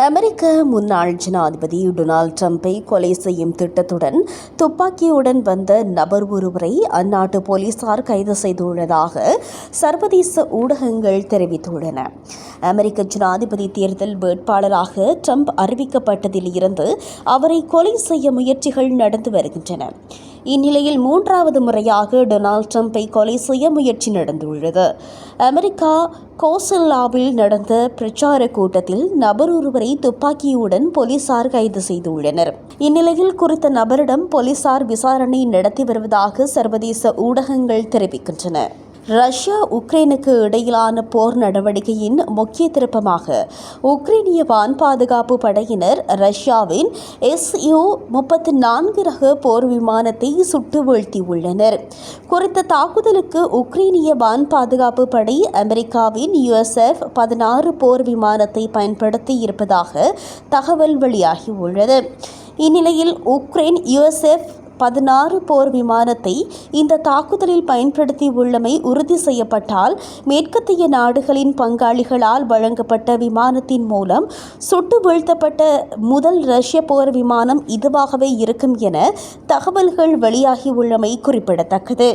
அமெரிக்க முன்னாள் ஜனாதிபதி டொனால்ட் ட்ரம்பை கொலை செய்யும் திட்டத்துடன் துப்பாக்கியுடன் வந்த நபர் ஒருவரை அந்நாட்டு போலீசார் கைது செய்துள்ளதாக சர்வதேச ஊடகங்கள் தெரிவித்துள்ளன. அமெரிக்க ஜனாதிபதி தேர்தல் வேட்பாளராக ட்ரம்ப் அறிவிக்கப்பட்டதில் இருந்து அவரை கொலை செய்ய முயற்சிகள் நடந்து வருகின்றன. இந்நிலையில் 3வது முறையாக டொனால்ட் ட்ரம்பை கொலை செய்ய முயற்சி நடந்துள்ளது. அமெரிக்கா கோசல்லாவில் நடந்த பிரச்சார கூட்டத்தில் நபர் ஒருவரை துப்பாக்கியுடன் போலீசார் கைது செய்துள்ளனர். இந்நிலையில் குறித்த நபரிடம் போலீசார் விசாரணை நடத்தி வருவதாக சர்வதேச ஊடகங்கள் தெரிவிக்கின்றன. ரஷ்யா உக்ரைனுக்கு இடையிலான போர் நடவடிக்கையின் முக்கிய திருப்பமாக உக்ரைனிய வான் பாதுகாப்பு படையினர் ரஷ்யாவின் Su-34 ரக போர் விமானத்தை சுட்டு வீழ்த்தியுள்ளனர். குறித்த தாக்குதலுக்கு உக்ரைனிய வான் பாதுகாப்பு படை அமெரிக்காவின் USF-16 போர் விமானத்தை பயன்படுத்தி இருப்பதாக தகவல் வெளியாகியுள்ளது. இந்நிலையில் உக்ரைன் USF-16 போர் விமானத்தை இந்த தாக்குதலில் பயன்படுத்தியுள்ளமை உறுதி செய்யப்பட்டால் மேற்கத்திய நாடுகளின் பங்காளிகளால் வழங்கப்பட்ட விமானத்தின் மூலம் சுட்டு வீழ்த்தப்பட்ட முதல் ரஷ்ய போர் விமானம் இதுவாகவே இருக்கும் என தகவல்கள் வெளியாகியுள்ளமை குறிப்பிடத்தக்கது.